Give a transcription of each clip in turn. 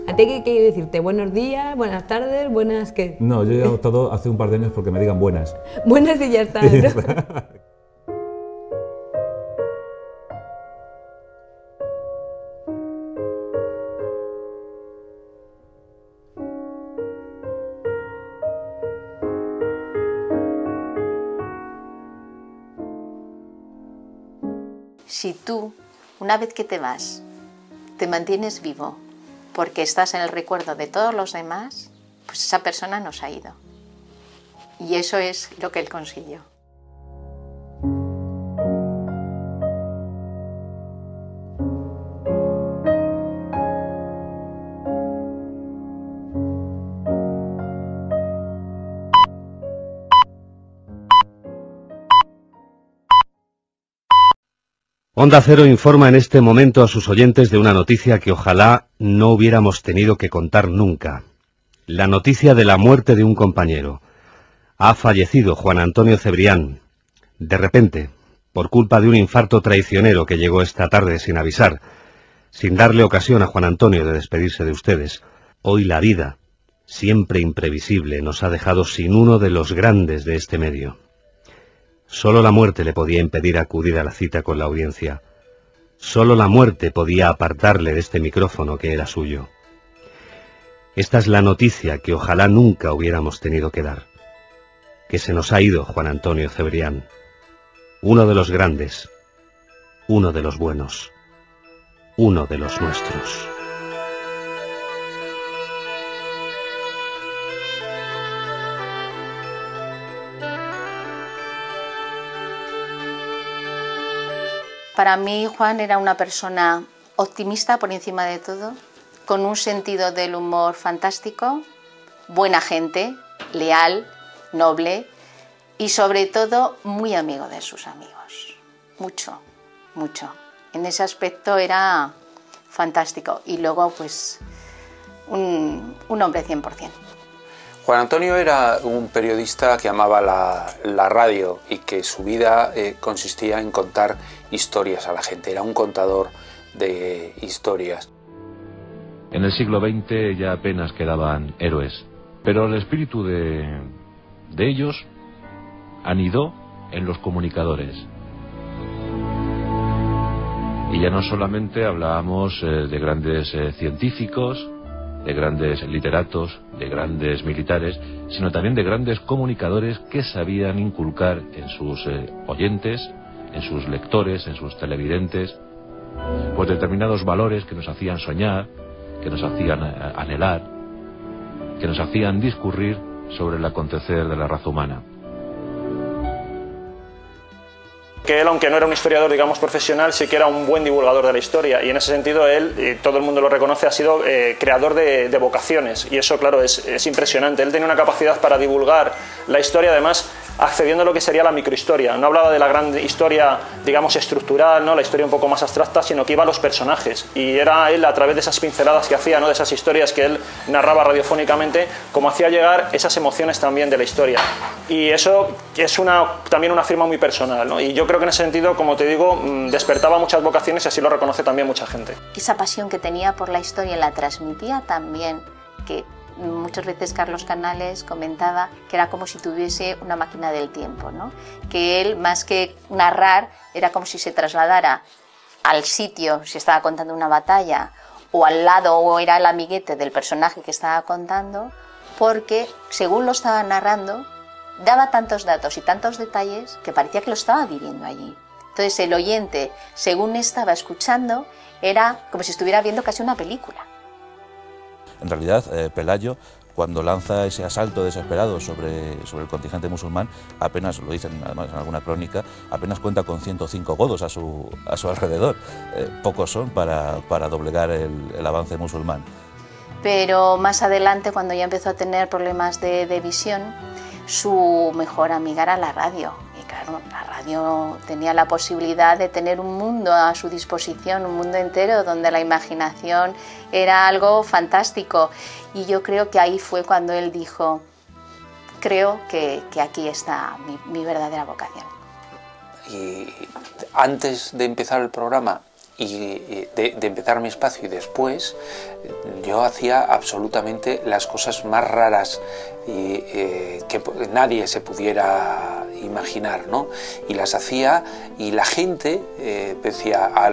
¿A ti qué quiere decirte? ¿Buenos días? ¿Buenas tardes? ¿Buenas qué? No, yo he adoptado hace un par de años porque me digan buenas. Buenas y ya está, Y ya ¿no? está. Si tú, una vez que te vas, te mantienes vivo porque estás en el recuerdo de todos los demás, pues esa persona nos ha ido. Y eso es lo que él consiguió. Onda Cero informa en este momento a sus oyentes de una noticia que ojalá no hubiéramos tenido que contar nunca. La noticia de la muerte de un compañero. Ha fallecido Juan Antonio Cebrián. De repente, por culpa de un infarto traicionero que llegó esta tarde sin avisar, sin darle ocasión a Juan Antonio de despedirse de ustedes. Hoy la vida, siempre imprevisible, nos ha dejado sin uno de los grandes de este medio. Solo la muerte le podía impedir acudir a la cita con la audiencia. Solo la muerte podía apartarle de este micrófono que era suyo. Esta es la noticia que ojalá nunca hubiéramos tenido que dar. Que se nos ha ido Juan Antonio Cebrián. Uno de los grandes. Uno de los buenos. Uno de los nuestros. Para mí, Juan era una persona optimista por encima de todo, con un sentido del humor fantástico, buena gente, leal, noble y sobre todo muy amigo de sus amigos. Mucho, mucho. En ese aspecto era fantástico y luego pues un hombre 100%. Juan Antonio era un periodista que amaba la radio y que su vida consistía en contar historias a la gente. Era un contador de historias. En el siglo XX ya apenas quedaban héroes, pero el espíritu de ellos anidó en los comunicadores. Y ya no solamente hablábamos de grandes científicos, de grandes literatos, de grandes militares, sino también de grandes comunicadores que sabían inculcar en sus oyentes, en sus lectores, en sus televidentes, pues determinados valores que nos hacían soñar, que nos hacían anhelar, que nos hacían discurrir sobre el acontecer de la raza humana. Que él, aunque no era un historiador, digamos, profesional, sí que era un buen divulgador de la historia, y en ese sentido él, y todo el mundo lo reconoce, ha sido creador de vocaciones, y eso, claro, es impresionante. Él tenía una capacidad para divulgar la historia, además, accediendo a lo que sería la microhistoria. No hablaba de la gran historia, digamos, estructural, ¿no?, la historia un poco más abstracta, sino que iba a los personajes, y era él, a través de esas pinceladas que hacía, ¿no?, de esas historias que él narraba radiofónicamente, como hacía llegar esas emociones también de la historia. Y eso es también una firma muy personal, ¿no? Y yo creo que en ese sentido, como te digo, despertaba muchas vocaciones y así lo reconoce también mucha gente. Esa pasión que tenía por la historia la transmitía también, que muchas veces Carlos Canales comentaba que era como si tuviese una máquina del tiempo, ¿no? Que él, más que narrar, era como si se trasladara al sitio, si estaba contando una batalla, o al lado, o era el amiguete del personaje que estaba contando, porque según lo estaba narrando, daba tantos datos y tantos detalles que parecía que lo estaba viviendo allí. Entonces el oyente, según estaba escuchando, era como si estuviera viendo casi una película. En realidad, Pelayo, cuando lanza ese asalto desesperado sobre el contingente musulmán, apenas, lo dicen además en alguna crónica, apenas cuenta con 105 godos a su alrededor. Pocos son para doblegar el avance musulmán. Pero más adelante, cuando ya empezó a tener problemas de visión, su mejor amiga era la radio. Y claro, la radio tenía la posibilidad de tener un mundo a su disposición, un mundo entero donde la imaginación era algo fantástico. Y yo creo que ahí fue cuando él dijo, creo que aquí está mi verdadera vocación. Y antes de empezar el programa, de empezar mi espacio y después, yo hacía absolutamente las cosas más raras que nadie se pudiera imaginar, ¿no? Y las hacía, y la gente me decía, a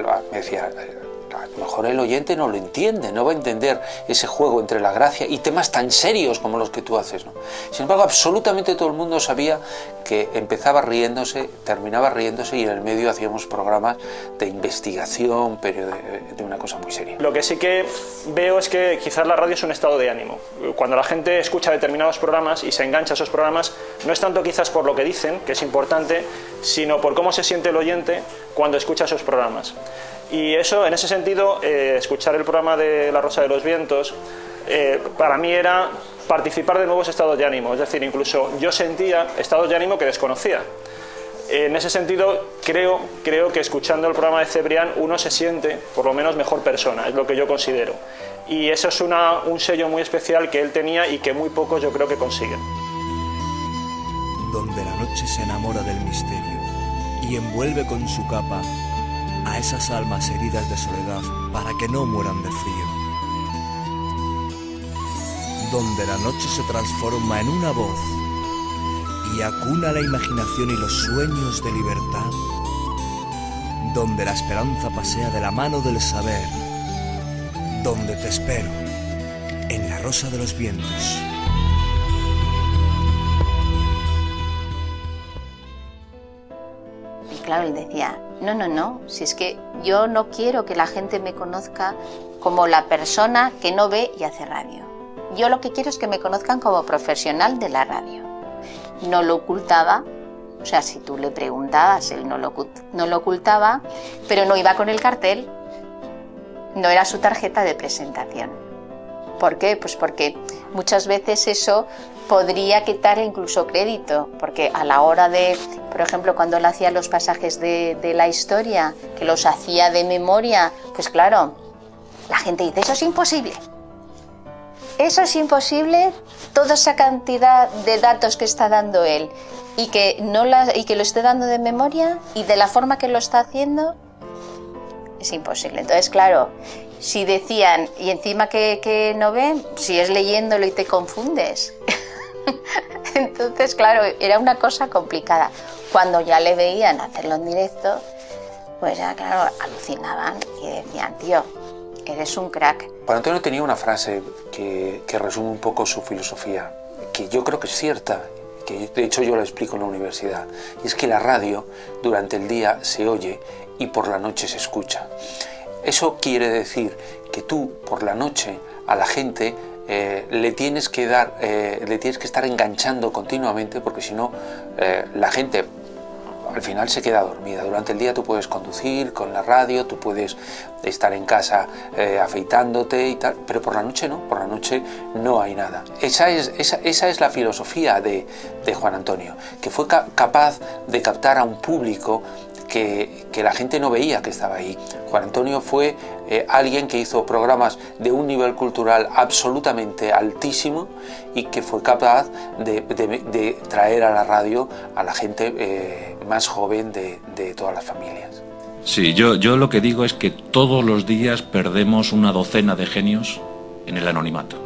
lo mejor el oyente no lo entiende, no va a entender ese juego entre la gracia y temas tan serios como los que tú haces, ¿no? Sin embargo, absolutamente todo el mundo sabía que empezaba riéndose, terminaba riéndose, y en el medio hacíamos programas de investigación, pero de una cosa muy seria. Lo que sí que veo es que quizás la radio es un estado de ánimo. Cuando la gente escucha determinados programas y se engancha a esos programas, no es tanto quizás por lo que dicen, que es importante, sino por cómo se siente el oyente cuando escucha esos programas. Y eso, en ese sentido, escuchar el programa de La Rosa de los Vientos, para mí era participar de nuevos estados de ánimo. Es decir, incluso yo sentía estados de ánimo que desconocía. En ese sentido, creo que escuchando el programa de Cebrián uno se siente, por lo menos, mejor persona, es lo que yo considero. Y eso es un sello muy especial que él tenía y que muy pocos yo creo que consiguen. Donde la noche se enamora del misterio y envuelve con su capa a esas almas heridas de soledad para que no mueran de frío. Donde la noche se transforma en una voz y acuna la imaginación y los sueños de libertad. Donde la esperanza pasea de la mano del saber. Donde te espero, en La Rosa de los Vientos. Claro, él decía, no, si es que yo no quiero que la gente me conozca como la persona que no ve y hace radio. Yo lo que quiero es que me conozcan como profesional de la radio. No lo ocultaba, o sea, si tú le preguntabas, él no lo ocultaba, pero no iba con el cartel, no era su tarjeta de presentación. ¿Por qué? Pues porque muchas veces eso podría quitarle incluso crédito, porque a la hora de, por ejemplo, cuando él hacía los pasajes de la historia, que los hacía de memoria, pues claro, la gente dice, eso es imposible. Eso es imposible, toda esa cantidad de datos que está dando él y que lo esté dando de memoria y de la forma que lo está haciendo, es imposible. Entonces, claro, si decían, y encima que no ven, si es leyéndolo y te confundes. Entonces, claro, era una cosa complicada. Cuando ya le veían hacerlo en directo, pues ya, claro, alucinaban y decían, tío, eres un crack. Juan Antonio tenía una frase que resume un poco su filosofía, que yo creo que es cierta, que de hecho yo la explico en la universidad, y es que la radio durante el día se oye y por la noche se escucha. Eso quiere decir que tú por la noche a la gente le tienes que estar enganchando continuamente, porque si no la gente al final se queda dormida. Durante el día tú puedes conducir con la radio, tú puedes estar en casa afeitándote y tal, pero por la noche no, por la noche no hay nada. Esa es la filosofía de Juan Antonio, que fue capaz de captar a un público que la gente no veía que estaba ahí. Juan Antonio fue alguien que hizo programas de un nivel cultural absolutamente altísimo y que fue capaz de traer a la radio a la gente más joven de todas las familias. Sí, yo lo que digo es que todos los días perdemos una docena de genios en el anonimato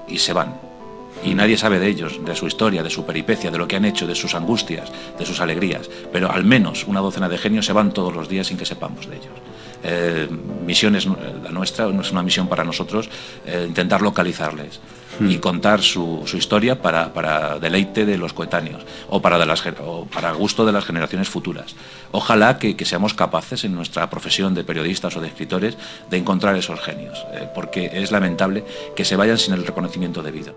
y se van. Y nadie sabe de ellos, de su historia, de su peripecia, de lo que han hecho, de sus angustias, de sus alegrías. Pero al menos una docena de genios se van todos los días sin que sepamos de ellos. Misión es la nuestra, no es una misión para nosotros, intentar localizarles y contar su historia para deleite de los coetáneos o para gusto de las generaciones futuras. Ojalá que seamos capaces en nuestra profesión de periodistas o de escritores de encontrar esos genios, porque es lamentable que se vayan sin el reconocimiento debido.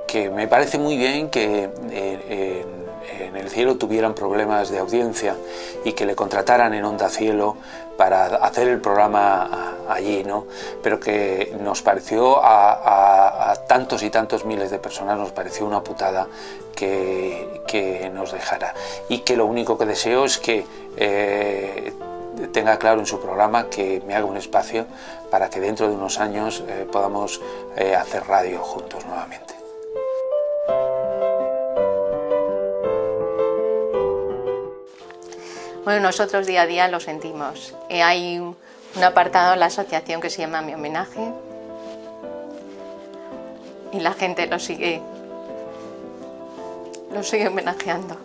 Que me parece muy bien que en el Cielo tuvieran problemas de audiencia y que le contrataran en Onda Cielo para hacer el programa allí, ¿no? Pero que nos pareció a tantos y tantos miles de personas, nos pareció una putada que nos dejara. Y que lo único que deseo es que tenga claro en su programa que me haga un espacio para que dentro de unos años podamos hacer radio juntos nuevamente. Bueno, nosotros día a día lo sentimos. Hay un apartado en la asociación que se llama Mi Homenaje y la gente lo sigue homenajeando.